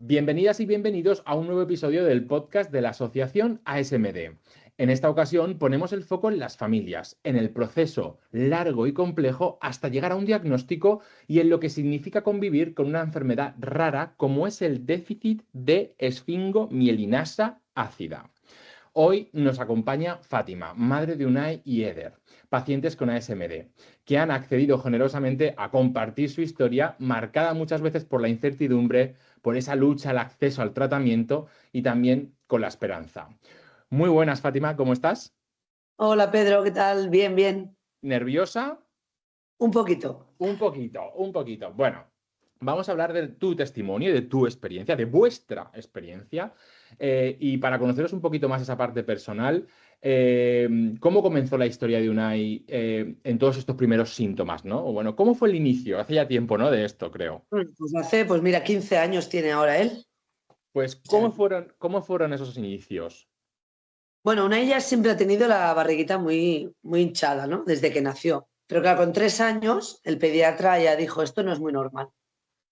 Bienvenidas y bienvenidos a un nuevo episodio del podcast de la Asociación ASMD. En esta ocasión ponemos el foco en las familias, en el proceso largo y complejo hasta llegar a un diagnóstico y en lo que significa convivir con una enfermedad rara como es el déficit de esfingomielinasa ácida. Hoy nos acompaña Fátima, madre de Unai y Eder, pacientes con ASMD, que han accedido generosamente a compartir su historia, marcada muchas veces por la incertidumbre, por esa lucha al acceso al tratamiento y también con la esperanza. Muy buenas, Fátima, ¿cómo estás? Hola Pedro, ¿qué tal? Bien, bien. ¿Nerviosa? Un poquito. Un poquito, un poquito. Bueno, vamos a hablar de tu testimonio, de tu experiencia, de vuestra experiencia. Y para conoceros un poquito más esa parte personal, ¿cómo comenzó la historia de Unai en todos estos primeros síntomas, ¿no? O bueno, ¿cómo fue el inicio? Hace ya tiempo, ¿no? De esto, creo. Bueno, pues mira, 15 años tiene ahora él. Pues, O sea, cómo fueron esos inicios? bueno, una ella siempre ha tenido la barriguita muy, muy hinchada, ¿no? Desde que nació. Pero claro, con 3 años el pediatra ya dijo, esto no es muy normal.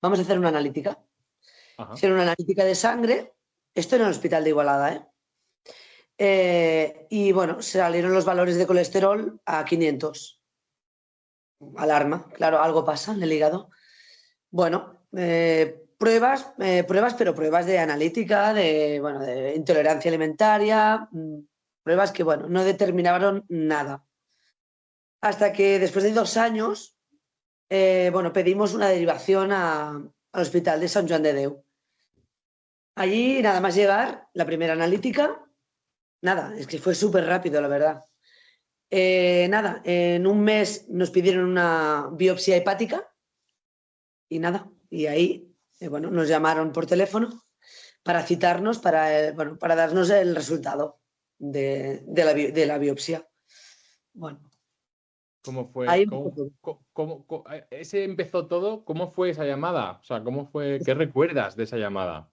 Vamos a hacer una analítica. Ajá. Hicieron una analítica de sangre, esto en el hospital de Igualada, ¿eh? Y bueno, salieron los valores de colesterol a 500. Alarma, claro, algo pasa en el hígado. Bueno, pruebas, pero pruebas de analítica, bueno, de intolerancia alimentaria, pruebas que, bueno, no determinaron nada. Hasta que después de 2 años, bueno, pedimos una derivación al hospital de San Joan de Déu. Allí, nada más llegar, la primera analítica, nada, es que fue súper rápido, la verdad. Nada, en un mes nos pidieron una biopsia hepática y nada, y ahí, bueno, nos llamaron por teléfono para citarnos, bueno, para darnos el resultado de la biopsia. Bueno, ¿Cómo fue? ahí empezó todo. Ese empezó todo? ¿Cómo fue esa llamada? O sea, ¿cómo fue? ¿Qué recuerdas de esa llamada?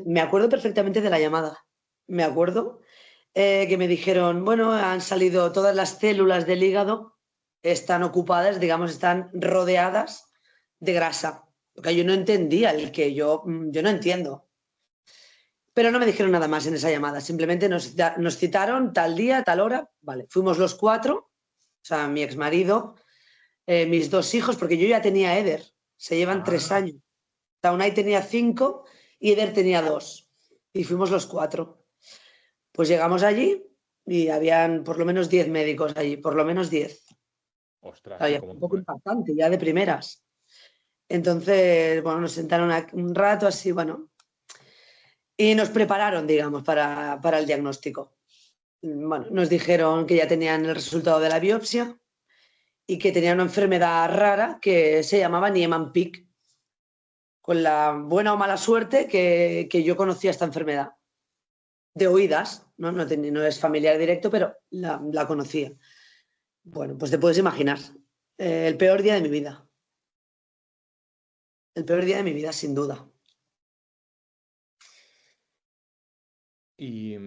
Me acuerdo perfectamente de la llamada. Me acuerdo que me dijeron, bueno, han salido todas las células del hígado, están ocupadas, digamos, están rodeadas de grasa. Lo que yo no entendía, el que yo no entiendo. Pero no me dijeron nada más en esa llamada, simplemente nos citaron tal día, tal hora, vale, fuimos los cuatro, o sea, mi exmarido, mis 2 hijos, porque yo ya tenía Eder, se llevan tres Ah, años. Taunay tenía 5 y Eder tenía 2. Y fuimos los cuatro. Pues llegamos allí y habían por lo menos 10 médicos allí, por lo menos 10. ostras, ¿y Había cómo un poco fue? impactante, ya de primeras. Entonces, bueno, nos sentaron un rato así, bueno, y nos prepararon, digamos, para el diagnóstico. Bueno, nos dijeron que ya tenían el resultado de la biopsia y que tenían una enfermedad rara que se llamaba Niemann-Pick, con la buena o mala suerte que yo conocía esta enfermedad, de oídas, ¿no? No es familiar directo, pero la conocía. Bueno, pues te puedes imaginar, el peor día de mi vida, el peor día de mi vida, sin duda. ¿Y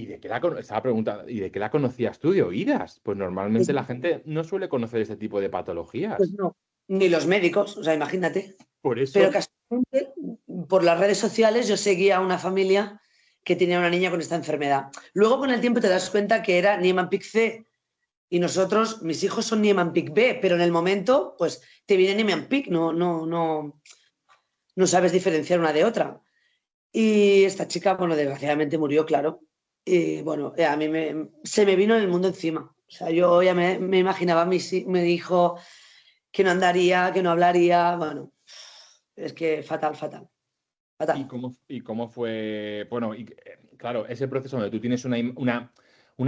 de qué estaba preguntando, ¿y de qué la conocías tú de oídas? Pues Pues, normalmente la gente no suele conocer este tipo de pues patologías. no, ni los médicos, o sea, imagínate. Por Pero eso, casualmente, por las redes sociales, yo seguía a una familia que tenía una niña con esta enfermedad. Luego, con el tiempo, te das cuenta que era Niemann-Pick C y nosotros, mis hijos son Niemann-Pick B, pero en el momento, pues te viene Niemann-Pick, no sabes diferenciar una de otra. Y esta chica, bueno, desgraciadamente murió, claro. Y bueno, a mí se me vino el mundo encima. O sea, yo ya me imaginaba a mi hijo que no andaría, que no hablaría. Bueno, es que fatal, fatal, ¿y fatal. cómo fue? Bueno, claro, ese proceso donde tú tienes una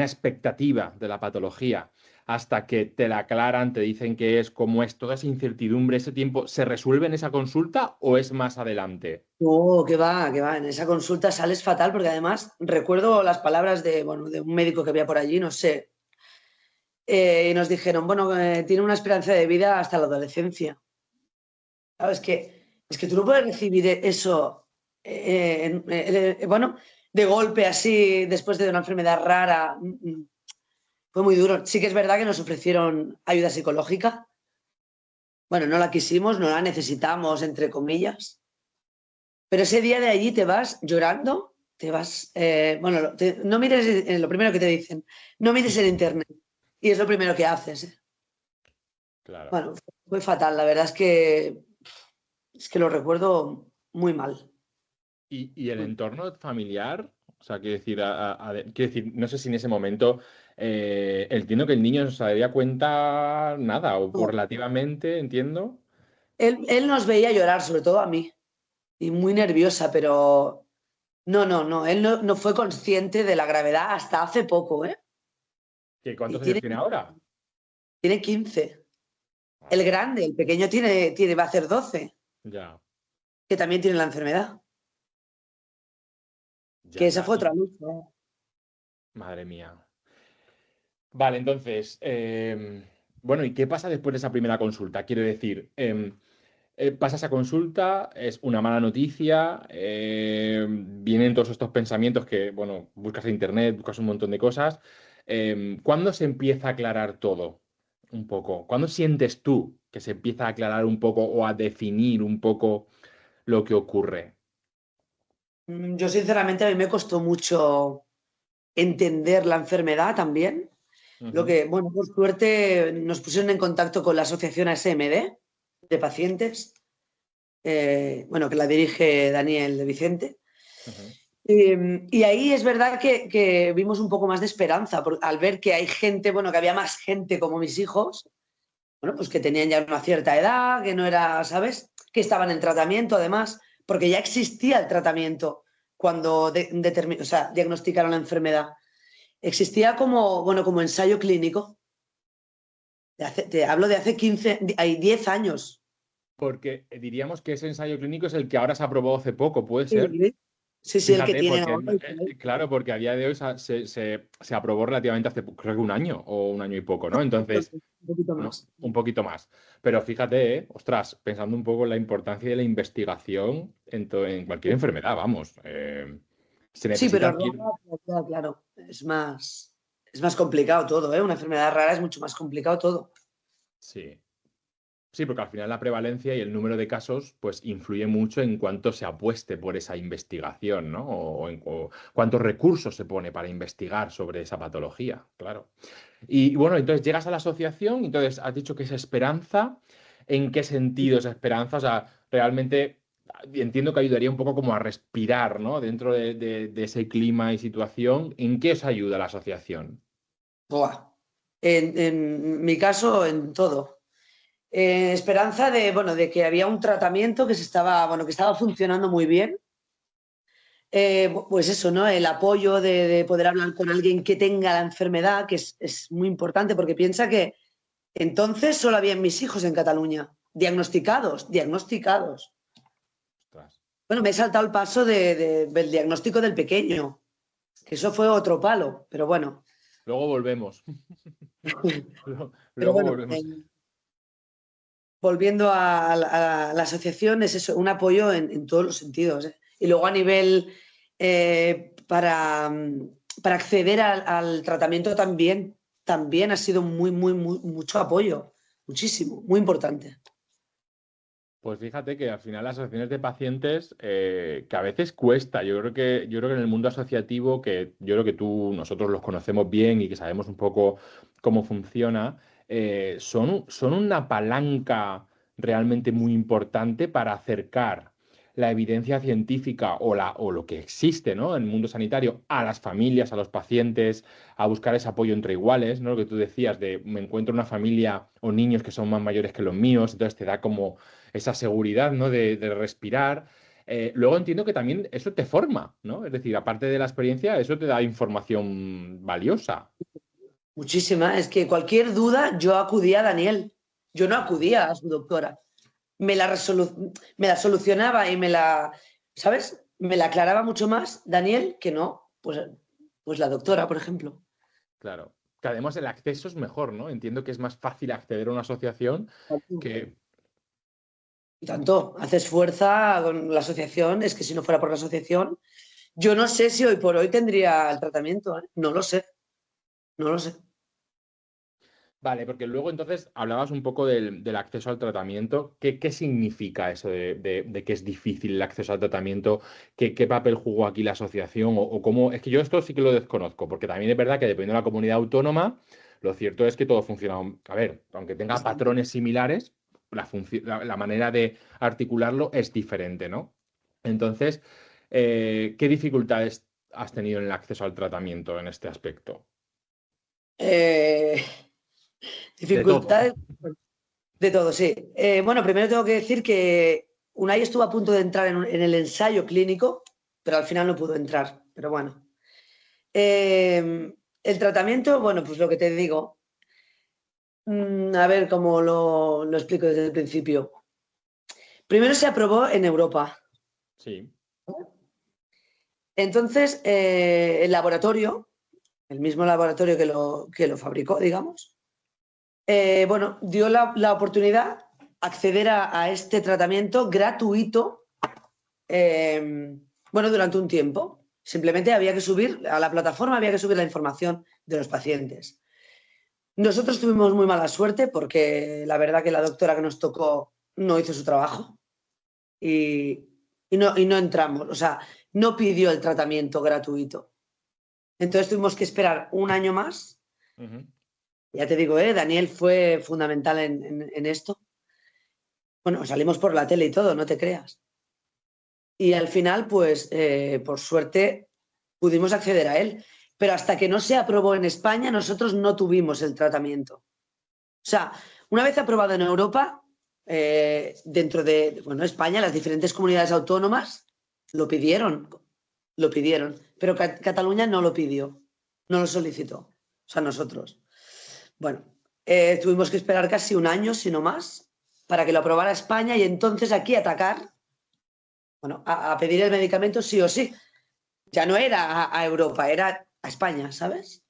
expectativa de la patología hasta que te la aclaran, te dicen que es como es toda esa incertidumbre, ese tiempo, ¿se resuelve en esa consulta o es más adelante? No, que va, que va. En esa consulta sales fatal porque además recuerdo las palabras bueno, de un médico que había por allí, no sé, y nos dijeron, bueno, tiene una esperanza de vida hasta la adolescencia. Claro, es que tú no puedes recibir eso, bueno, de golpe así, después de una enfermedad rara. Fue muy duro. Sí que es verdad que nos ofrecieron ayuda psicológica. Bueno, no la quisimos, no la necesitamos, entre comillas. Pero ese día de allí te vas llorando, te vas, bueno, no mires lo primero que te dicen, no mires en internet. Y es lo primero que haces. Claro. Bueno, fue fatal, la verdad es que lo recuerdo muy mal. Y el entorno familiar, o sea, quiero decir, quiero decir, no sé si en ese momento entiendo que el niño no se daría cuenta nada, o No. relativamente, entiendo. Él nos veía llorar, sobre todo a mí, y muy nerviosa, pero no, él no fue consciente de la gravedad hasta hace poco, ¿eh? ¿Qué, Y cuántos años tiene, tiene ahora? tiene 15. El Madre mía. grande, el pequeño va a hacer 12, Ya, que también tiene la enfermedad, que ya, esa ya. fue otra lucha, ¿eh? Madre mía. Vale, entonces, bueno, ¿y qué pasa después de esa primera consulta? Quiero decir, pasa esa consulta, es una mala noticia, vienen todos estos pensamientos que, bueno, buscas en internet, buscas un montón de cosas. ¿Cuándo se empieza a aclarar todo? Un poco. ¿Cuándo sientes tú que se empieza a aclarar un poco o a definir un poco lo que ocurre? Yo sinceramente a mí me costó mucho entender la enfermedad también. Lo Ujú, que, bueno, por suerte nos pusieron en contacto con la asociación ASMD de pacientes, bueno, que la dirige Daniel de Vicente. ujú. Y ahí es verdad que vimos un poco más de esperanza al ver que hay gente, bueno, que había más gente como mis hijos, bueno, pues que tenían ya una cierta edad, que no era, ¿sabes? Que estaban en tratamiento además, porque ya existía el tratamiento cuando o sea, diagnosticaron la enfermedad. Existía como, bueno, como ensayo clínico. Te hablo de hace 15, hay 10 años. Porque diríamos que ese ensayo clínico es el que ahora se aprobó hace poco, ¿puede ser? Sí, sí, sí, el que Fíjate, tienen porque, ahora. claro, porque a día de hoy se aprobó relativamente hace, creo que un año o un año y poco, ¿no? Entonces, Un poquito no, más. un poquito más. Pero fíjate, ostras, pensando un poco en la importancia de la investigación en cualquier enfermedad, vamos, se Sí, pero necesita rara, claro, claro, es más complicado todo, ¿eh? Una enfermedad rara es mucho más complicado todo. Sí. Sí, porque al final la prevalencia y el número de casos pues influye mucho en cuánto se apueste por esa investigación, ¿no? O cuántos recursos se pone para investigar sobre esa patología, claro. Y bueno, entonces llegas a la asociación, entonces has dicho que es esperanza. ¿En qué sentido es esperanza? O sea, realmente entiendo que ayudaría un poco como a respirar, ¿no? Dentro de ese clima y situación. ¿En qué os ayuda la asociación? Buah. En mi caso, en todo. Esperanza de, bueno, de que había un tratamiento que bueno, que estaba funcionando muy bien. Pues eso, ¿no? El apoyo de poder hablar con alguien que tenga la enfermedad, que es muy importante, porque piensa que entonces solo habían mis hijos en Cataluña, diagnosticados. Ostras. Bueno, me he saltado el paso del diagnóstico del pequeño, que eso fue otro palo, pero bueno. Luego volvemos. Pero Luego bueno, volvemos. volviendo a la asociación, es eso, un apoyo en todos los sentidos, ¿eh? Y luego a nivel para acceder al tratamiento también ha sido mucho apoyo, muchísimo, muy importante. Pues fíjate que al final las asociaciones de pacientes, que a veces cuesta, yo creo que en el mundo asociativo, que yo creo que nosotros los conocemos bien y que sabemos un poco cómo funciona, son una palanca realmente muy importante para acercar la evidencia científica o lo que existe, ¿no? En el mundo sanitario a las familias, a los pacientes, a buscar ese apoyo entre iguales, ¿no? Lo que tú decías de me encuentro una familia o niños que son más mayores que los míos, entonces te da como esa seguridad, ¿no? de respirar. Luego entiendo que también eso te forma, ¿no? Es decir, aparte de la experiencia, eso te da información valiosa. Muchísima. Es que cualquier duda yo acudía a Daniel, yo no acudía a su doctora. Me la solucionaba y ¿sabes? Me la aclaraba mucho más Daniel que no, pues la doctora, por ejemplo. Claro. Que además el acceso es mejor, ¿no? Entiendo que es más fácil acceder a una asociación que... Y tanto, haces fuerza con la asociación, es que si no fuera por la asociación, yo no sé si hoy por hoy tendría el tratamiento, ¿eh? No lo sé, no lo sé. Vale, porque luego entonces hablabas un poco del acceso al tratamiento. ¿Qué significa eso de que es difícil el acceso al tratamiento? ¿Qué papel jugó aquí la asociación? O cómo? Es que yo esto sí que lo desconozco, porque también es verdad que dependiendo de la comunidad autónoma, lo cierto es que todo funciona. A ver, aunque tenga Bastante. patrones similares, la manera de articularlo es diferente, ¿no? Entonces, ¿qué dificultades has tenido en el acceso al tratamiento en este aspecto? Eh, De todo. dificultades de todo, sí. Bueno, primero tengo que decir que Unai estuvo a punto de entrar en el ensayo clínico, pero al final no pudo entrar. Pero bueno. El tratamiento, bueno, pues lo que te digo. A ver cómo lo explico desde el principio. Primero se aprobó en Europa. Sí. Entonces, el laboratorio, el mismo laboratorio que lo fabricó, digamos, bueno, dio la oportunidad acceder a este tratamiento gratuito, bueno, durante un tiempo. Simplemente había que subir a la plataforma, había que subir la información de los pacientes. Nosotros tuvimos muy mala suerte porque la verdad que la doctora que nos tocó no hizo su trabajo y, y no entramos, o sea, no pidió el tratamiento gratuito. Entonces tuvimos que esperar un año más. Ujú. Ya te digo, Daniel fue fundamental en esto. Bueno, salimos por la tele y todo, no te creas. Y al final, pues, por suerte, pudimos acceder a él. Pero hasta que no se aprobó en España, nosotros no tuvimos el tratamiento. O sea, una vez aprobado en Europa, dentro de, bueno, España, las diferentes comunidades autónomas lo pidieron, lo pidieron. Pero Cataluña no lo pidió, no lo solicitó. O sea, nosotros. Bueno, tuvimos que esperar casi un año, si no más, para que lo aprobara España y entonces aquí atacar, bueno, a pedir el medicamento sí o sí. Ya no era a Europa, era a España, ¿sabes?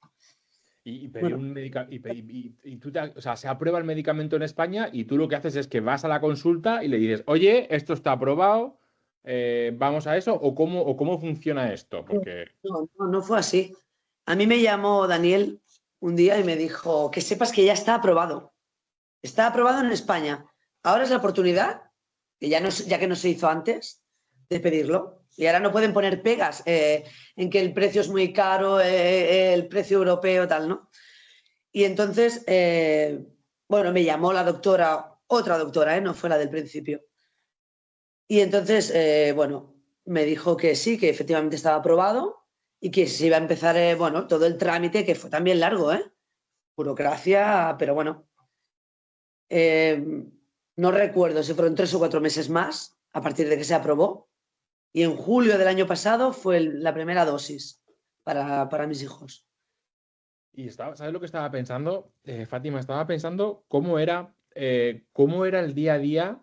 Y pedir Bueno, un medicamento. Y tú o sea, se aprueba el medicamento en España y tú lo que haces es que vas a la consulta y le dices, oye, esto está aprobado, vamos a eso, o cómo funciona esto. Porque. no fue así. A mí me llamó Daniel un día y me dijo que sepas que ya está aprobado. Está aprobado en España. Ahora es la oportunidad, que ya, no, ya que no se hizo antes, de pedirlo. Y ahora no pueden poner pegas en que el precio es muy caro, el precio europeo, tal, ¿no? Y entonces, bueno, me llamó la doctora, otra doctora, no fue la del principio. Y entonces, bueno, me dijo que sí, que efectivamente estaba aprobado y que se iba a empezar, bueno, todo el trámite, que fue también largo, ¿eh? Burocracia, pero bueno. Eh, no recuerdo si fueron 3 o 4 meses más a partir de que se aprobó. Y en julio del año pasado fue la primera dosis para mis hijos. Y ¿sabes lo que estaba pensando? Fátima, estaba pensando cómo era el día a día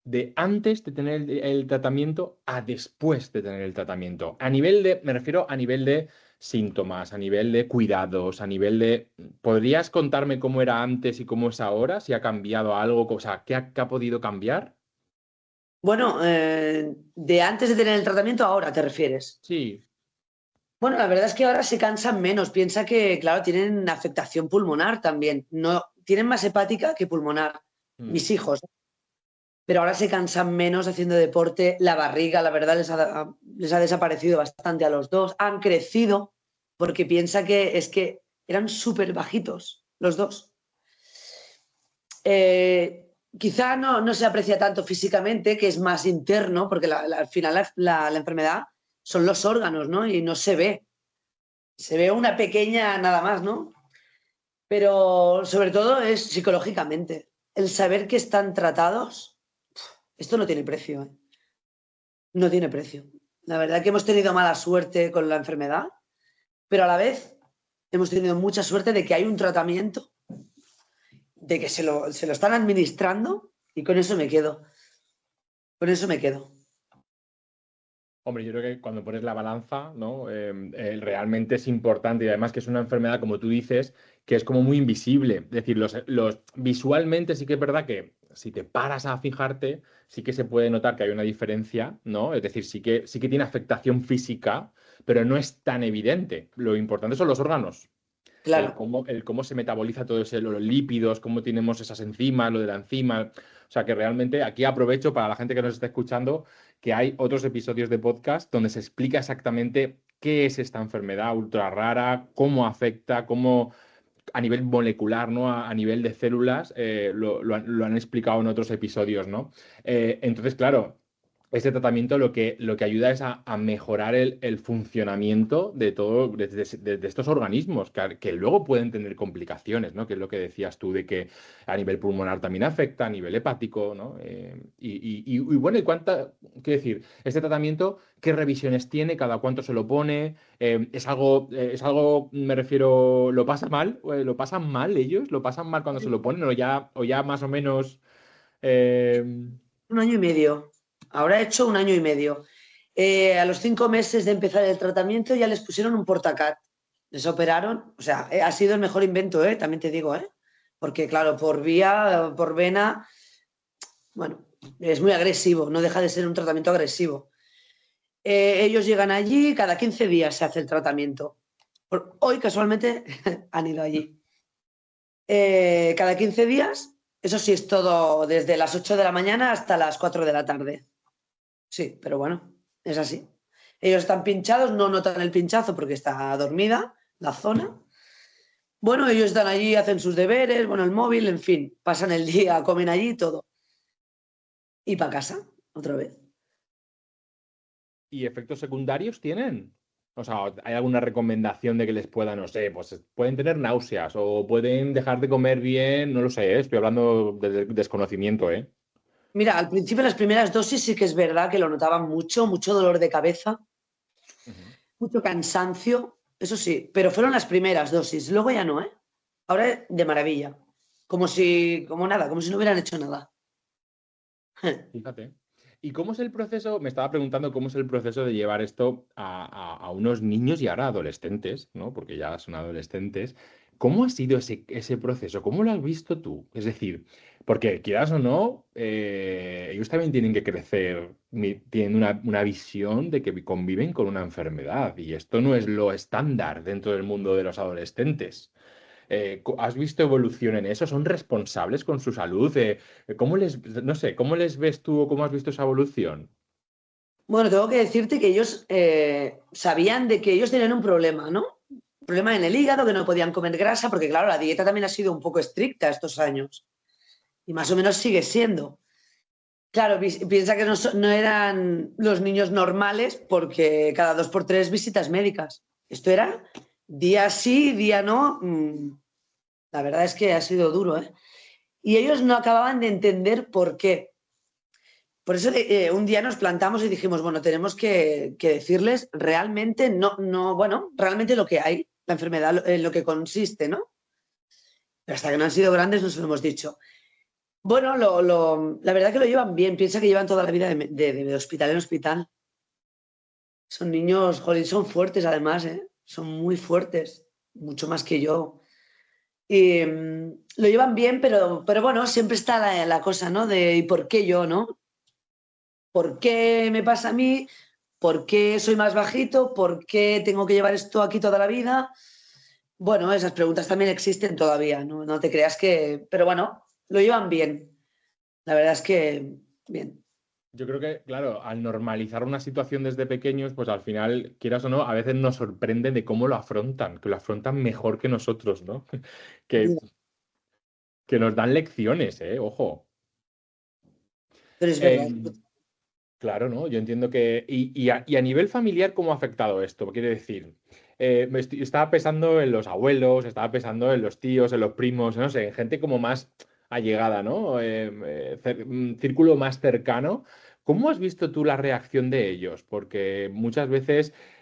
de antes de tener el tratamiento a después de tener el tratamiento. Me refiero a nivel de síntomas, a nivel de cuidados, a nivel de. ¿Podrías contarme cómo era antes y cómo es ahora? Si ha cambiado algo, o sea, ¿qué ha podido cambiar? Bueno, de antes de tener el tratamiento, ahora te refieres. Sí. Bueno, la verdad es que ahora se cansan menos. Piensa que, claro, tienen afectación pulmonar también. No, tienen más hepática que pulmonar, Mm. mis hijos. Pero ahora se cansan menos haciendo deporte. La barriga, la verdad, les ha desaparecido bastante a los dos. Han crecido porque piensa que es que eran súper bajitos los dos. Quizá no se aprecia tanto físicamente, que es más interno, porque al final la enfermedad son los órganos, ¿no? Y no se ve. Se ve una pequeña nada más, ¿no? Pero sobre todo es psicológicamente. El saber que están tratados, esto no tiene precio, ¿eh? No tiene precio. La verdad que hemos tenido mala suerte con la enfermedad, pero a la vez hemos tenido mucha suerte de que hay un tratamiento, de que se lo están administrando y con eso me quedo. Con eso me quedo. Hombre, yo creo que cuando pones la balanza, ¿no? Realmente es importante y además que es una enfermedad, como tú dices, que es como muy invisible. Es decir, visualmente sí que es verdad que si te paras a fijarte, sí que se puede notar que hay una diferencia, ¿no? Es decir, sí que tiene afectación física, pero no es tan evidente. Lo importante son los órganos. claro. El cómo se metaboliza todo eso, los lípidos, cómo tenemos esas enzimas, lo de la enzima. O sea, que realmente aquí aprovecho para la gente que nos está escuchando que hay otros episodios de podcast donde se explica exactamente qué es esta enfermedad ultra rara, cómo afecta, cómo a nivel molecular, ¿no? A nivel de células, lo han explicado en otros episodios, ¿no? Entonces, claro, este tratamiento lo que ayuda es a mejorar el funcionamiento de todo, de estos organismos, que luego pueden tener complicaciones, ¿no? Que es lo que decías tú, de que a nivel pulmonar también afecta, a nivel hepático, ¿no? Y bueno, quiero decir, este tratamiento, ¿qué revisiones tiene? ¿Cada cuánto se lo pone? Es algo, me refiero, ¿lo pasa mal? ¿Lo pasan mal ellos? ¿Lo pasan mal cuando se lo ponen? O ya más o menos... eh, 1 año y medio. Ahora he hecho 1 año y medio. A los 5 meses de empezar el tratamiento ya les pusieron un portacat. Les operaron. O sea, ha sido el mejor invento, también te digo, ¿eh? Porque, claro, por vía, por vena, bueno, es muy agresivo. No deja de ser un tratamiento agresivo. Ellos llegan allí, cada 15 días se hace el tratamiento. Hoy, casualmente, han ido allí. Cada 15 días, eso sí, es todo desde las 8 de la mañana hasta las 4 de la tarde. Sí, pero bueno, es así. Ellos están pinchados, no notan el pinchazo porque está dormida la zona. Bueno, ellos están allí, hacen sus deberes, bueno, el móvil, en fin, pasan el día, comen allí todo. Y para casa, otra vez. ¿Y efectos secundarios tienen? O sea, ¿hay alguna recomendación de que les pueda, no sé, pues pueden tener náuseas o pueden dejar de comer bien? No lo sé, ¿eh? Estoy hablando de desconocimiento, ¿eh? Mira, al principio las primeras dosis sí que es verdad que lo notaban mucho, mucho dolor de cabeza, Ujú. mucho cansancio, eso sí, pero fueron las primeras dosis, luego ya no, ¿eh? Ahora de maravilla, como nada, como si no hubieran hecho nada. Fíjate. ¿Y cómo es el proceso? Me estaba preguntando cómo es el proceso de llevar esto a unos niños y ahora adolescentes, ¿no? Porque ya son adolescentes. ¿Cómo ha sido ese proceso? ¿Cómo lo has visto tú? Es decir, porque quieras o no, ellos también tienen que crecer, tienen una visión de que conviven con una enfermedad y esto no es lo estándar dentro del mundo de los adolescentes. ¿Has visto evolución en eso? ¿Son responsables con su salud? ¿Cómo no sé, cómo les ves tú o cómo has visto esa evolución? Bueno, tengo que decirte que ellos sabían de que ellos tenían un problema, ¿no? Un problema en el hígado, que no podían comer grasa, porque claro, la dieta también ha sido un poco estricta estos años y más o menos sigue siendo. Claro, piensa que no eran los niños normales porque cada 2 por 3 visitas médicas. Esto era día sí, día no. La verdad es que ha sido duro, ¿eh? Y ellos no acababan de entender por qué. Por eso un día nos plantamos y dijimos, bueno, tenemos que decirles realmente, no, no, bueno, realmente lo que hay, la enfermedad, en lo que consiste, ¿no? Pero hasta que no han sido grandes nos lo hemos dicho. Bueno, la verdad que lo llevan bien, piensa que llevan toda la vida de hospital en hospital. Son niños, jolín, son fuertes además, ¿eh? Son muy fuertes, mucho más que yo. Y lo llevan bien, pero bueno, siempre está la cosa, ¿no? De ¿y por qué yo, no? ¿Por qué me pasa a mí? ¿Por qué soy más bajito? ¿Por qué tengo que llevar esto aquí toda la vida? Bueno, esas preguntas también existen todavía, ¿no? No te creas que... Pero bueno, lo llevan bien. La verdad es que bien. Yo creo que, claro, al normalizar una situación desde pequeños, pues al final, quieras o no, a veces nos sorprende de cómo lo afrontan, que lo afrontan mejor que nosotros, ¿no? Que, que nos dan lecciones, ¿eh? Ojo. Pero es verdad. Eh, Claro, ¿no? Yo entiendo que... y a nivel familiar, ¿cómo ha afectado esto? Quiere decir, estaba pensando en los abuelos, estaba pensando en los tíos, en los primos, no sé, en gente como más allegada, ¿no? Círculo más cercano. ¿Cómo has visto tú la reacción de ellos? Porque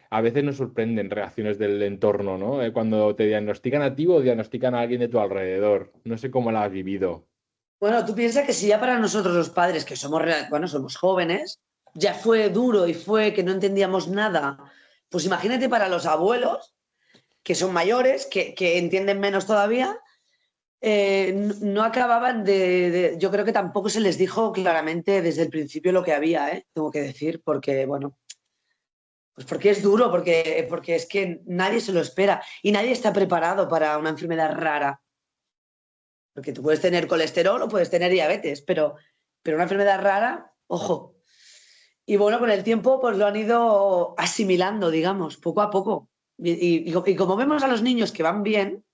a veces nos sorprenden reacciones del entorno, ¿no? Cuando te diagnostican a ti o diagnostican a alguien de tu alrededor. No sé cómo la has vivido. Bueno, tú piensas que si ya para nosotros los padres, que somos, bueno, somos jóvenes, ya fue duro y fue que no entendíamos nada, pues imagínate para los abuelos, que son mayores, que entienden menos todavía, no acababan yo creo que tampoco se les dijo claramente desde el principio lo que había, tengo que decir, porque, bueno, Pues porque es duro, porque es que nadie se lo espera y nadie está preparado para una enfermedad rara. Porque tú puedes tener colesterol o puedes tener diabetes, pero una enfermedad rara, ojo. Y bueno, con el tiempo pues lo han ido asimilando, digamos, poco a poco. Y como vemos a los niños que van bien,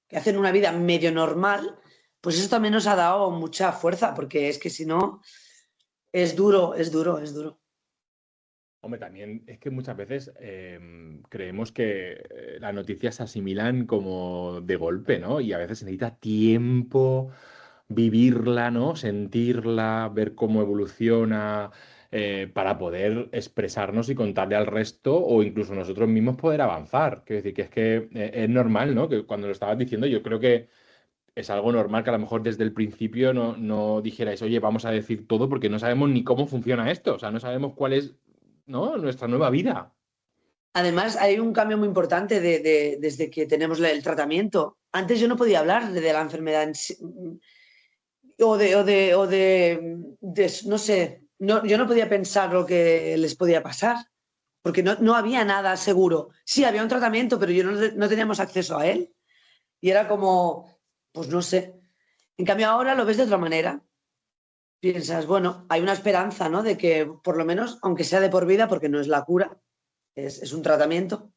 que hacen una vida medio normal, pues eso también nos ha dado mucha fuerza, porque es que si no, es duro, es duro, es duro. Hombre, también es que muchas veces creemos que las noticias se asimilan como de golpe, ¿no? Y a veces se necesita tiempo, vivirla, ¿no? Sentirla, ver cómo evoluciona, para poder expresarnos y contarle al resto o incluso nosotros mismos poder avanzar. Quiero decir que es que es normal, ¿no? Que cuando lo estabas diciendo, yo creo que es algo normal que a lo mejor desde el principio no dijerais, oye, vamos a decir todo porque no sabemos ni cómo funciona esto, o sea, no sabemos cuál es, ¿no? Nuestra nueva vida. Además, hay un cambio muy importante desde que tenemos el tratamiento. Antes yo no podía hablar de la enfermedad en sí, no sé, no, yo no podía pensar lo que les podía pasar, porque no había nada seguro. Sí, había un tratamiento, pero yo no teníamos acceso a él. Y era como, pues no sé. En cambio ahora lo ves de otra manera. Piensas, bueno, hay una esperanza, ¿no? De que por lo menos, aunque sea de por vida, porque no es la cura, es un tratamiento.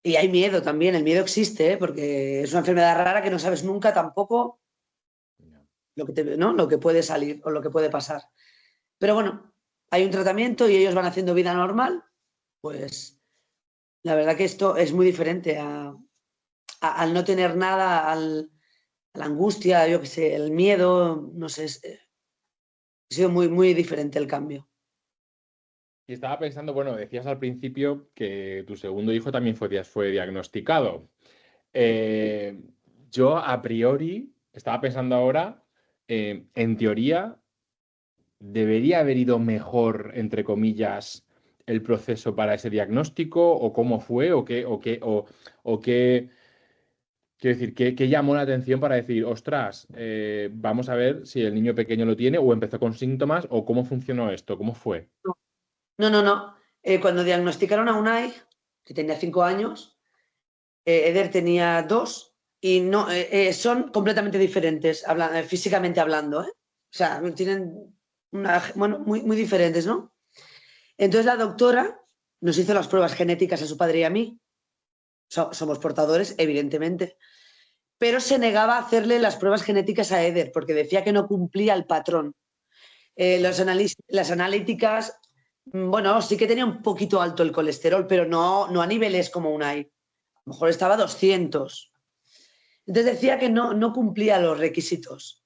Y hay miedo también, el miedo existe, ¿eh? Porque es una enfermedad rara que no sabes nunca tampoco ¿no? Lo que puede salir o lo que puede pasar. Pero bueno, hay un tratamiento y ellos van haciendo vida normal, pues la verdad que esto es muy diferente al no tener nada, a la angustia, yo qué sé, el miedo, no sé, ha sido muy, muy diferente el cambio. Y estaba pensando, bueno, decías al principio que tu segundo hijo también fue diagnosticado. Eh, yo a priori estaba pensando ahora, en teoría, ¿debería haber ido mejor, entre comillas, el proceso para ese diagnóstico? ¿O cómo fue? ¿O qué? Quiero decir, ¿qué llamó la atención para decir, ostras, vamos a ver si el niño pequeño lo tiene o empezó con síntomas o cómo funcionó esto? ¿Cómo fue? No, no, no. Cuando diagnosticaron a Unai, que tenía 5 años, Eder tenía 2 y no, son completamente diferentes, físicamente hablando, ¿eh? O sea, tienen bueno, muy, muy diferentes, ¿no? Entonces la doctora nos hizo las pruebas genéticas a su padre y a mí. Somos portadores, evidentemente. Pero se negaba a hacerle las pruebas genéticas a Eder porque decía que no cumplía el patrón. Las analíticas, bueno, sí que tenía un poquito alto el colesterol, pero no a niveles como Unai. A lo mejor estaba a 200. Entonces decía que no cumplía los requisitos.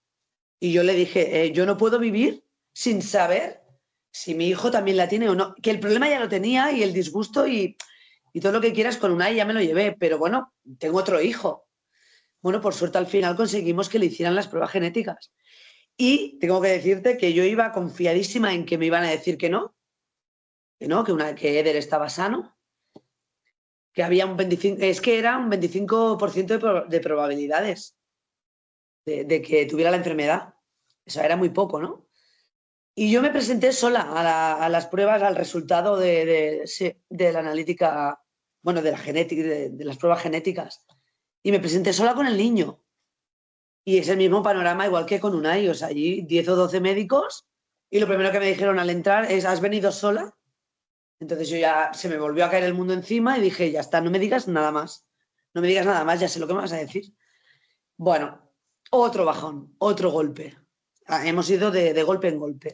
Y yo le dije, yo no puedo vivir sin saber si mi hijo también la tiene o no. Que el problema ya lo tenía y el disgusto y todo lo que quieras con Unai ya me lo llevé, pero bueno, tengo otro hijo. Bueno, por suerte al final conseguimos que le hicieran las pruebas genéticas. Y tengo que decirte que yo iba confiadísima en que me iban a decir que no, que Eder estaba sano, que había un 25, es que era un 25% de probabilidades de que tuviera la enfermedad. Eso era muy poco, ¿no? Y yo me presenté sola a las pruebas, al resultado sí, de la analítica, bueno, de la genética, de las pruebas genéticas. Y me presenté sola con el niño. Y es el mismo panorama igual que con Unai, o sea, allí 10 o 12 médicos y lo primero que me dijeron al entrar es, ¿has venido sola? Entonces yo ya se me volvió a caer el mundo encima y dije, ya está, no me digas nada más. No me digas nada más, ya sé lo que me vas a decir. Bueno, otro bajón, otro golpe. Hemos ido de golpe en golpe.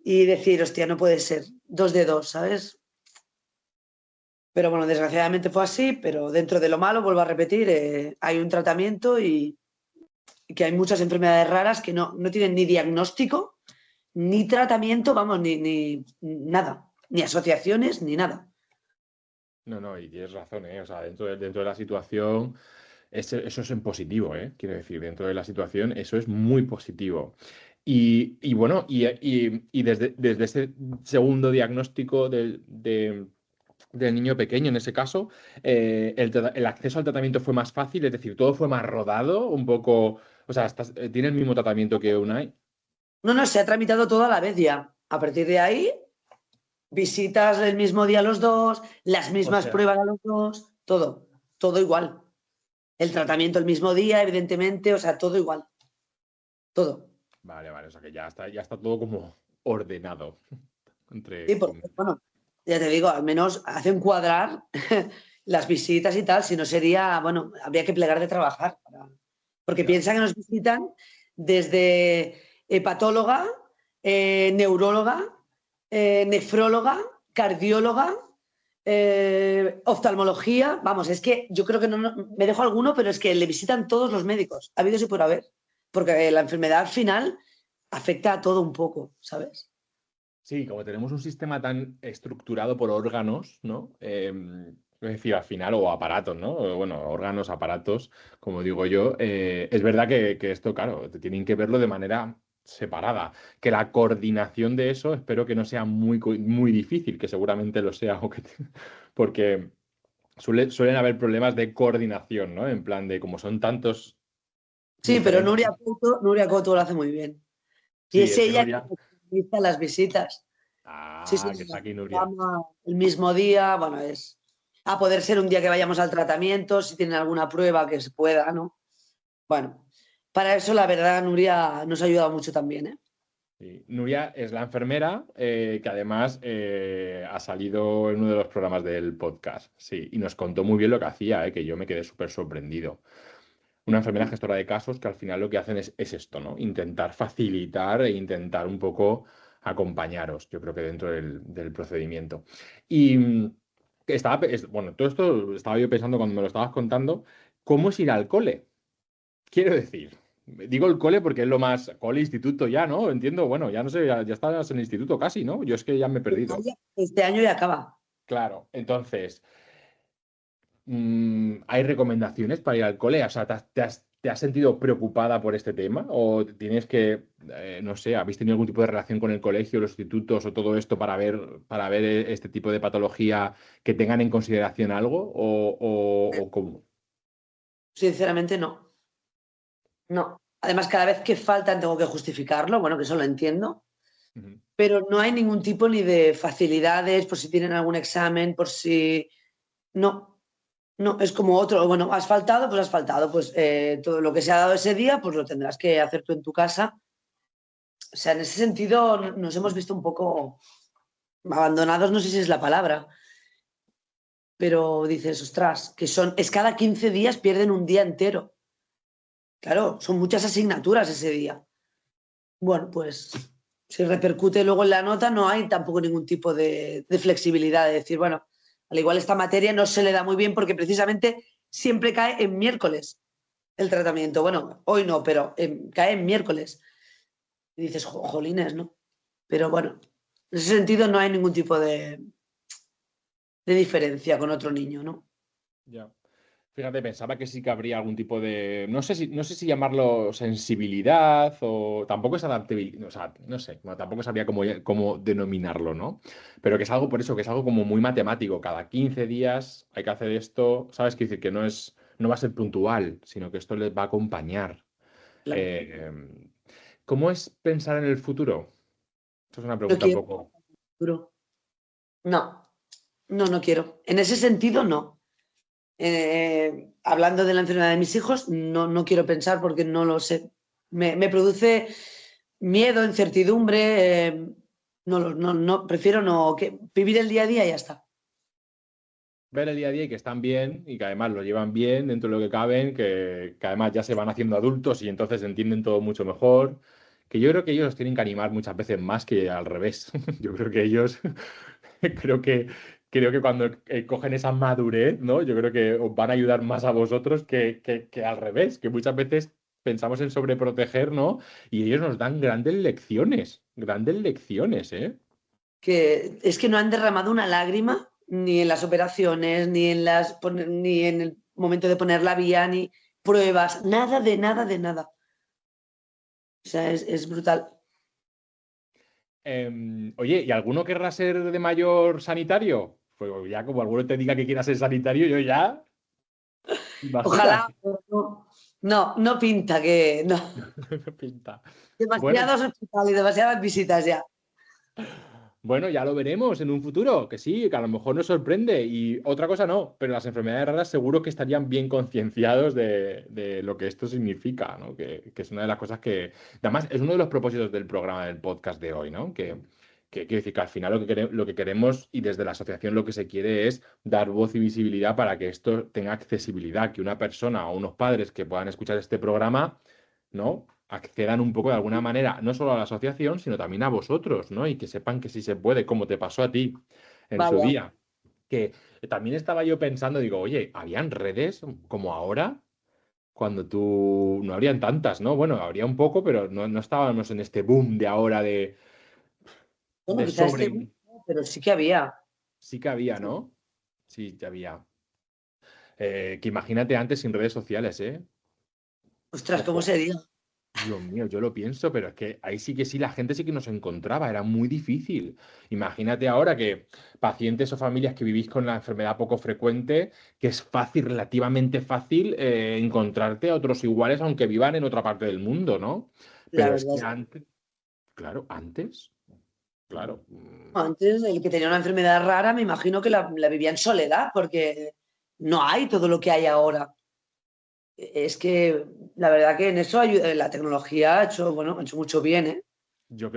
Y decir, hostia, no puede ser, 2 de 2, ¿sabes? Pero bueno, desgraciadamente fue así, pero dentro de lo malo, vuelvo a repetir, hay un tratamiento y que hay muchas enfermedades raras que no tienen ni diagnóstico, ni tratamiento, vamos, ni nada, ni asociaciones, ni nada. No, no, y tienes razón, ¿eh? O sea, dentro de la situación, eso es en positivo, ¿eh? Quiero decir, dentro de la situación, eso es muy positivo. Y bueno, y desde ese segundo diagnóstico del niño pequeño, en ese caso, el acceso al tratamiento fue más fácil, es decir, todo fue más rodado, un poco, o sea, tiene el mismo tratamiento que Unai. No, se ha tramitado todo a la vez ya. A partir de ahí, visitas el mismo día a los dos, las O mismas sea, pruebas a los dos, todo igual. El tratamiento el mismo día, evidentemente, o sea, todo igual, todo. vale, o sea que ya está todo como ordenado. Sí, Entre porque, bueno, ya te digo, al menos hacen cuadrar las visitas y tal, si no sería, bueno, habría que plegar de trabajar. Porque Ya. piensa que nos visitan desde hepatóloga, neuróloga, nefróloga, cardióloga, oftalmología. Vamos, es que yo creo que me dejo alguno, pero es que le visitan todos los médicos, ha habido y por haber. Porque la enfermedad al final afecta a todo un poco, ¿sabes? Sí, como tenemos un sistema tan estructurado por órganos, ¿no? Es decir, al final, o aparatos, ¿no? O, bueno, órganos, aparatos, como digo yo, es verdad que esto, claro, te tienen que verlo de manera separada. Que la coordinación de eso espero que no sea muy difícil, que seguramente lo sea, porque suelen haber problemas de coordinación, ¿no? En plan de como son tantos Sí, pero diferentes. Nuria Couto lo hace muy bien. Y Sí, es es que ella Nuria. quien organiza las visitas. Sí, sí, Ah, que está sí. aquí Nuria. Llama el mismo día, bueno, es a poder ser un día que vayamos al tratamiento, si tienen alguna prueba que se pueda, ¿no? Bueno, para eso la verdad Nuria nos ha ayudado mucho también, ¿eh? Sí. Nuria es la enfermera que además ha salido en uno de los programas del podcast, sí, y nos contó muy bien lo que hacía, que yo me quedé súper sorprendido. Una enfermera gestora de casos que al final lo que hacen es esto, ¿no? Intentar facilitar e intentar un poco acompañaros, yo creo que dentro del procedimiento. Y bueno, todo esto estaba yo pensando cuando me lo estabas contando, ¿cómo es ir al cole? Quiero decir, digo el cole porque es lo más. Cole, instituto ya, ¿no? Entiendo, bueno, ya no sé, ya estás en el instituto casi, ¿no? Yo es que ya me he perdido. Este año ya acaba. Claro, entonces, ¿hay recomendaciones para ir al cole? O sea, ¿te has sentido preocupada por este tema? ¿O tienes que, no sé, habéis tenido algún tipo de relación con el colegio, los institutos o todo esto para ver este tipo de patología que tengan en consideración algo? ¿O cómo? Sinceramente no, no. Además, cada vez que faltan tengo que justificarlo, bueno, que eso lo entiendo, Ujú. pero no hay ningún tipo ni de facilidades por si tienen algún examen, por si... No, no, es como otro, bueno, has faltado, pues todo lo que se ha dado ese día, pues lo tendrás que hacer tú en tu casa. O sea, en ese sentido nos hemos visto un poco abandonados, no sé si es la palabra, pero dices, ostras, es cada 15 días pierden un día entero. Claro, son muchas asignaturas ese día. Bueno, pues si repercute luego en la nota, no hay tampoco ningún tipo de flexibilidad de decir, bueno, al igual esta materia no se le da muy bien porque precisamente siempre cae en miércoles el tratamiento. Bueno, hoy no, pero cae en miércoles. Y dices, jolines, ¿no? Pero bueno, en ese sentido no hay ningún tipo de diferencia con otro niño, ¿no? Ya. Fíjate, pensaba que sí que habría algún tipo de, no sé si llamarlo sensibilidad o tampoco es adaptabilidad, o sea, no sé, no, tampoco sabría cómo denominarlo, ¿no? Pero que es algo por eso, que es algo como muy matemático, cada 15 días hay que hacer esto, ¿sabes? Que decir que no va a ser puntual, sino que esto les va a acompañar. Claro. Eh, ¿Cómo es pensar en el futuro? Esto es una No pregunta un quiero, poco. Arturo. No, no quiero. En ese sentido, no. Hablando de la enfermedad de mis hijos, no quiero pensar porque no lo sé. Me produce miedo, incertidumbre. Prefiero no, vivir el día a día y ya está. Ver el día a día y que están bien y que además lo llevan bien dentro de lo que caben, que además ya se van haciendo adultos y entonces entienden todo mucho mejor. Que yo creo que ellos os tienen que animar muchas veces más que al revés. Yo creo que ellos, creo que, creo que cuando cogen esa madurez, ¿no? Yo creo que os van a ayudar más a vosotros que al revés, que muchas veces pensamos en sobreproteger, ¿no? Y ellos nos dan grandes lecciones, ¿eh? Que es que no han derramado una lágrima ni en las operaciones, ni en el momento de poner la vía, ni pruebas, nada de nada de nada. O sea, es brutal. Oye, ¿y alguno querrá ser de mayor sanitario? Pues ya como alguno te diga que quiera ser sanitario, yo ya, Ojalá, imagínate. pero no pinta que no. Pinta. Bueno, Demasiados hospitales y demasiadas visitas ya. Bueno, ya lo veremos en un futuro, que sí, que a lo mejor nos sorprende y otra cosa no, pero las enfermedades raras seguro que estarían bien concienciados de lo que esto significa, ¿no? Que es una de las cosas que, además, es uno de los propósitos del programa del podcast de hoy, ¿no? Que quiero decir que al final lo que queremos y desde la asociación lo que se quiere es dar voz y visibilidad para que esto tenga accesibilidad, que una persona o unos padres que puedan escuchar este programa, ¿no? Accedan un poco de alguna manera, no solo a la asociación, sino también a vosotros, ¿no? Y que sepan que sí se puede, como te pasó a ti en su Vaya. día. Que también estaba yo pensando, digo, oye, ¿habían redes como ahora? Cuando tú... No habrían tantas, ¿no? Bueno, habría un poco, pero no estábamos en este boom de ahora Bueno, de quizás sobre... este, pero sí que había. Sí que había, ¿no? Sí, que había. Que imagínate antes sin redes sociales, ¿eh? Ostras, ¿cómo Ojo. sería? Dios mío, yo lo pienso, pero es que ahí sí que sí, la gente sí que nos encontraba, era muy difícil. Imagínate ahora que pacientes o familias que vivís con la enfermedad poco frecuente, que es fácil, relativamente fácil, encontrarte a otros iguales, aunque vivan en otra parte del mundo, ¿no? La Pero es verdad que es que antes, claro, antes, claro. antes el que tenía una enfermedad rara, me imagino que la vivía en soledad, porque no hay todo lo que hay ahora. Es que la verdad que en eso la tecnología ha hecho, bueno, ha hecho mucho bien, ¿eh? Yo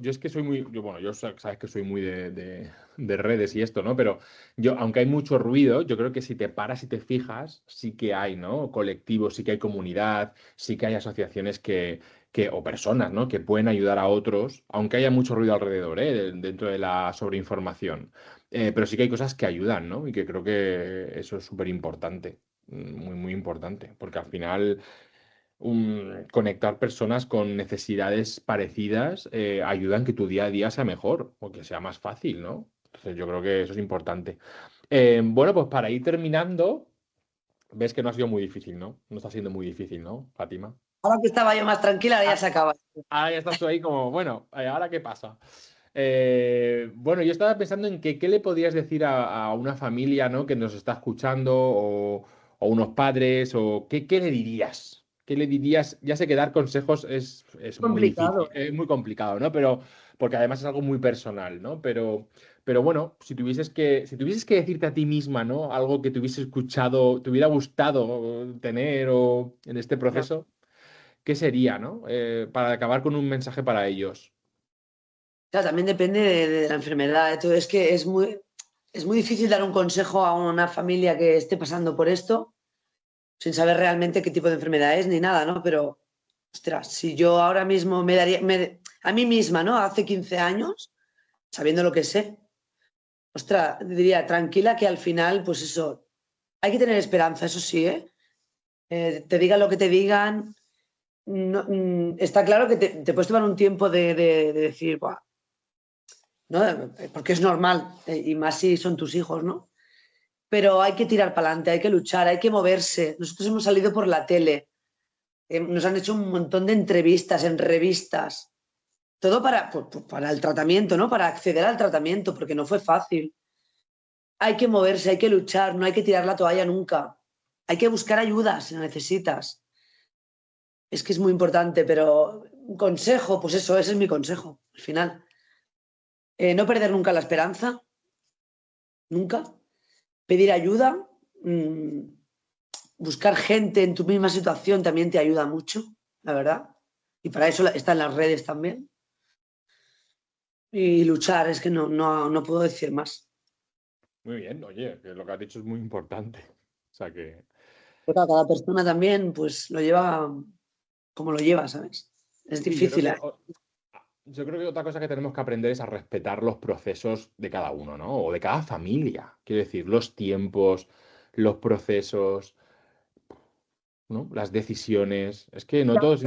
es que soy muy, bueno, sabes que soy muy de redes y esto, ¿no? Pero yo, aunque hay mucho ruido, yo creo que si te paras y te fijas, sí que hay, ¿no? Colectivos, sí que hay comunidad, sí que hay asociaciones o personas, ¿no? Que pueden ayudar a otros, aunque haya mucho ruido alrededor, ¿eh? Dentro de la sobreinformación. Pero sí que hay cosas que ayudan, ¿no? Y que creo que eso es súper importante, muy, muy importante, porque al final conectar personas con necesidades parecidas ayudan que tu día a día sea mejor o que sea más fácil, ¿no? Entonces yo creo que eso es importante. Bueno, pues para ir terminando, ves que no ha sido muy difícil, ¿no? No está siendo muy difícil, ¿no, Fátima? Ahora que estaba yo más tranquila, ahora ya Ah, se acaba. ahora ya estás tú ahí como, bueno, ¿ahora qué pasa? Bueno, yo estaba pensando en que qué le podrías decir a una familia, ¿no? Que nos está escuchando o unos padres o qué le dirías. ¿Qué le dirías? Ya sé que dar consejos es muy Complicado, difícil, ¿eh? es muy complicado, ¿no? Pero porque además es algo muy personal, ¿no? Pero bueno, si tuvieses que decirte a ti misma, ¿no? Algo que te hubiese escuchado, te hubiera gustado tener o en este Ya. proceso, ¿qué sería, ¿no? Para acabar con un mensaje para ellos. Claro, también depende de la enfermedad. Entonces, es que es muy difícil dar un consejo a una familia que esté pasando por esto sin saber realmente qué tipo de enfermedad es ni nada, ¿no? Pero, ostras, si yo ahora mismo a mí misma, ¿no? Hace 15 años, sabiendo lo que sé, ostras, diría, tranquila que al final, pues eso, hay que tener esperanza, eso sí, ¿eh? Te digan lo que te digan, está claro que te puedes tomar un tiempo de decir, "Buah", ¿no? Porque es normal, y más si son tus hijos, ¿no? Pero hay que tirar para adelante, hay que luchar, hay que moverse. Nosotros hemos salido por la tele, nos han hecho un montón de entrevistas en revistas, todo para el tratamiento, ¿no? Para acceder al tratamiento, porque no fue fácil. Hay que moverse, hay que luchar, no hay que tirar la toalla nunca. Hay que buscar ayuda si la necesitas. Es que es muy importante, pero un consejo, pues eso, ese es mi consejo, al final. No perder nunca la esperanza, nunca. Pedir ayuda, mmm, buscar gente en tu misma situación también te ayuda mucho, la verdad. Y para eso están las redes también. Y luchar, es que no puedo decir más. Muy bien, oye, que lo que has dicho es muy importante. O sea que Pero cada persona también, pues lo lleva como lo lleva, ¿sabes? Es sí, yo creo difícil, ¿eh? que otra cosa que tenemos que aprender es a respetar los procesos de cada uno, ¿no? O de cada familia. Quiero decir, los tiempos, los procesos, ¿no? Las decisiones. Es que no todo es...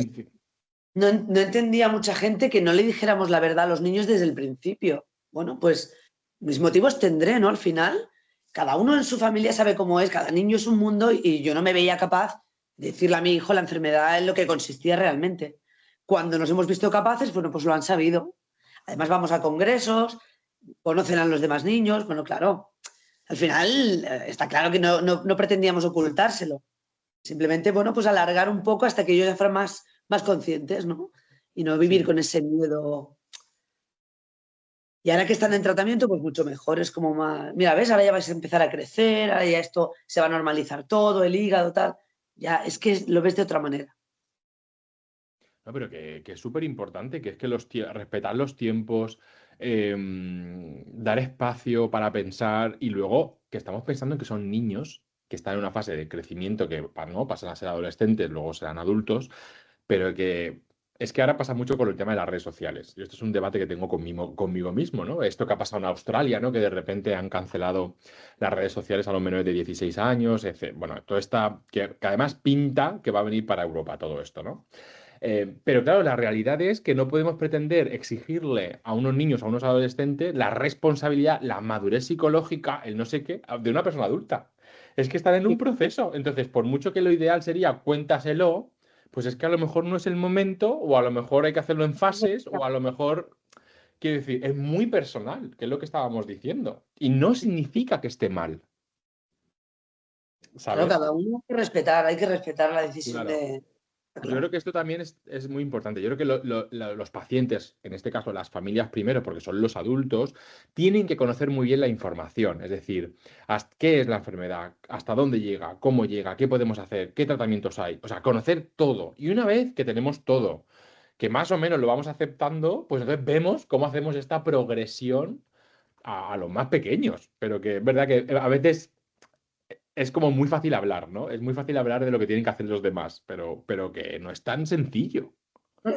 No entendía mucha gente que no le dijéramos la verdad a los niños desde el principio. Bueno, pues mis motivos tendré, ¿no? Al final, cada uno en su familia sabe cómo es, cada niño es un mundo y yo no me veía capaz de decirle a mi hijo la enfermedad en lo que consistía realmente. Cuando nos hemos visto capaces, bueno, pues lo han sabido. Además vamos a congresos, conocen a los demás niños, bueno, claro, al final está claro que no pretendíamos ocultárselo. Simplemente, bueno, pues alargar un poco hasta que ellos ya fueran más conscientes, ¿no? Y no vivir Sí, con ese miedo. Y ahora que están en tratamiento, pues mucho mejor, es como más, mira, ves, ahora ya vais a empezar a crecer, ahora ya esto se va a normalizar todo, el hígado, tal, ya es que lo ves de otra manera. No, pero que es súper importante, que es que respetar los tiempos, dar espacio para pensar y luego que estamos pensando en que son niños que están en una fase de crecimiento que no pasan a ser adolescentes, luego serán adultos, pero que es que ahora pasa mucho con el tema de las redes sociales. Y esto es un debate que tengo conmigo mismo, ¿no? Esto que ha pasado en Australia, ¿no? Que de repente han cancelado las redes sociales a los menores de 16 años, Bueno, todo está, que además pinta que va a venir para Europa todo esto, ¿no? Pero claro, la realidad es que no podemos pretender exigirle a unos niños, a unos adolescentes, la responsabilidad, la madurez psicológica, el no sé qué, de una persona adulta. Es que están en un proceso. Entonces, por mucho que lo ideal sería cuéntaselo, pues es que a lo mejor no es el momento, o a lo mejor hay que hacerlo en fases, o a lo mejor, quiero decir, es muy personal, que es lo que estábamos diciendo. Y no significa que esté mal, Claro, ¿sabes? cada uno hay que respetar la decisión Claro. de... Yo creo Claro. que esto también es muy importante. Yo creo que los pacientes, en este caso las familias primero, porque son los adultos, tienen que conocer muy bien la información. Es decir, qué es la enfermedad, hasta dónde llega, qué podemos hacer, qué tratamientos hay. O sea, conocer todo. Y una vez que tenemos todo, que más o menos lo vamos aceptando, pues entonces vemos cómo hacemos esta progresión a los más pequeños. Pero que es verdad que a veces es como muy fácil hablar, ¿no? Es muy fácil hablar de lo que tienen que hacer los demás, pero que no es tan sencillo.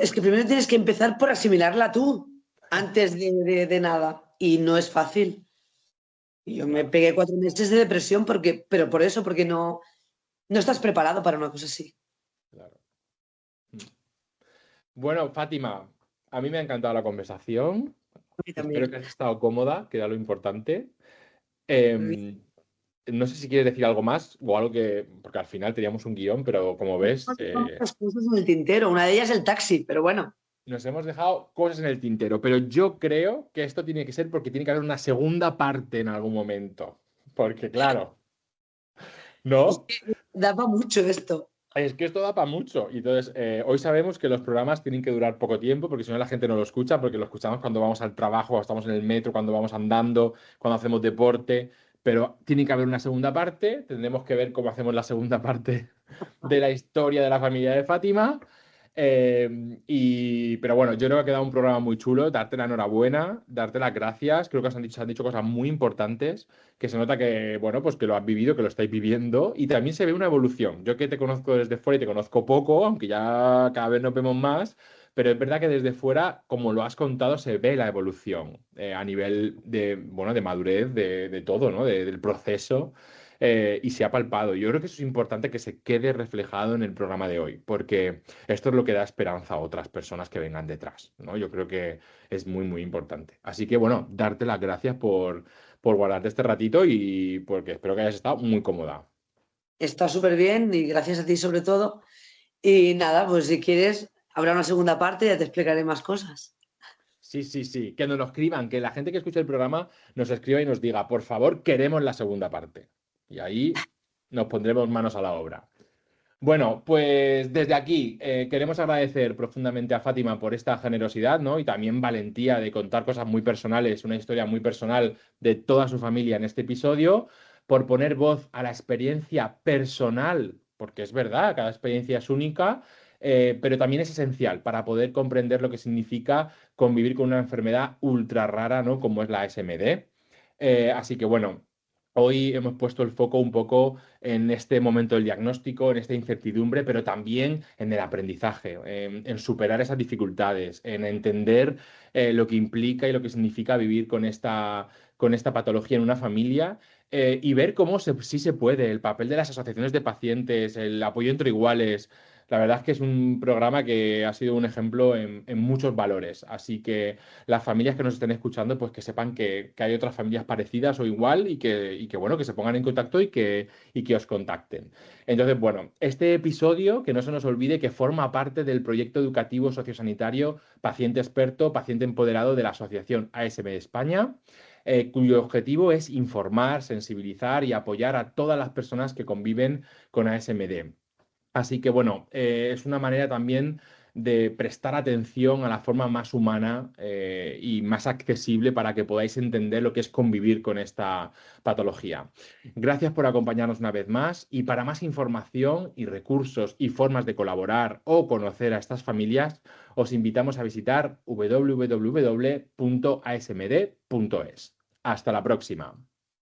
Es que primero tienes que empezar por asimilarla tú, antes de nada. Y no es fácil. Y yo me Claro, pegué 4 meses de depresión porque, pero por eso, porque no estás preparado para una cosa así. claro. Mm. Bueno, Fátima, a mí me ha encantado la conversación. A mí Espero también. que hayas estado cómoda, que era lo importante. Em, no sé si quieres decir algo más o algo que, porque al final teníamos un guión, pero como ves, Muchas cosas en el tintero. Una de ellas el taxi, pero bueno. nos hemos dejado cosas en el tintero, pero yo creo que esto tiene que ser porque tiene que haber una segunda parte en algún momento. Porque claro, Es ¿no? que daba mucho esto. Es que esto da para mucho. Y entonces, hoy sabemos que los programas tienen que durar poco tiempo, porque si no la gente no lo escucha, porque lo escuchamos cuando vamos al trabajo, cuando estamos en el metro, cuando vamos andando, cuando hacemos deporte. Pero tiene que haber una segunda parte. Tendremos que ver cómo hacemos la segunda parte de la historia de la familia de Fátima. Pero bueno, yo creo que ha quedado un programa muy chulo. Darte la enhorabuena, darte las gracias. Creo que os han dicho cosas muy importantes que se nota que, bueno, pues que lo has vivido, que lo estáis viviendo y también se ve una evolución. Yo que te conozco desde fuera y te conozco poco, aunque ya cada vez nos vemos más, pero es verdad que desde fuera, como lo has contado, se ve la evolución a nivel de, bueno, de madurez, de todo, ¿no? Del proceso. Y se ha palpado. Yo creo que eso es importante que se quede reflejado en el programa de hoy, porque esto es lo que da esperanza a otras personas que vengan detrás, ¿no? Yo creo que es muy, muy importante. Así que, bueno, darte las gracias por guardarte este ratito y porque espero que hayas estado muy cómoda. Está súper bien y gracias a ti sobre todo. Y nada, pues si quieres, habrá una segunda parte y ya te explicaré más cosas. Sí, sí, sí, que nos lo escriban, que la gente que escuche el programa nos escriba y nos diga, por favor, queremos la segunda parte. Y ahí nos pondremos manos a la obra. Bueno, pues desde aquí queremos agradecer profundamente a Fátima por esta generosidad, ¿no? Y también valentía de contar cosas muy personales, una historia muy personal de toda su familia en este episodio, por poner voz a la experiencia personal, porque es verdad, cada experiencia es única, pero también es esencial para poder comprender lo que significa convivir con una enfermedad ultra rara, ¿no? Como es la SMD. Así que bueno. Hoy hemos puesto el foco un poco en este momento del diagnóstico, en esta incertidumbre, pero también en el aprendizaje, en superar esas dificultades, en entender lo que implica y lo que significa vivir con esta patología en una familia y ver cómo sí se puede, el papel de las asociaciones de pacientes, el apoyo entre iguales. La verdad es que es un programa que ha sido un ejemplo en muchos valores. Así que las familias que nos estén escuchando, pues que sepan que hay otras familias parecidas o igual y que, bueno, que se pongan en contacto y que os contacten. Entonces, bueno, este episodio, que no se nos olvide que forma parte del proyecto educativo sociosanitario Paciente Experto, Paciente Empoderado de la Asociación ASM de España, cuyo objetivo es informar, sensibilizar y apoyar a todas las personas que conviven con ASMD. Así que bueno, es una manera también de prestar atención a la forma más humana y más accesible para que podáis entender lo que es convivir con esta patología. Gracias por acompañarnos una vez más y para más información y recursos y formas de colaborar o conocer a estas familias, os invitamos a visitar www.asmd.es. Hasta la próxima.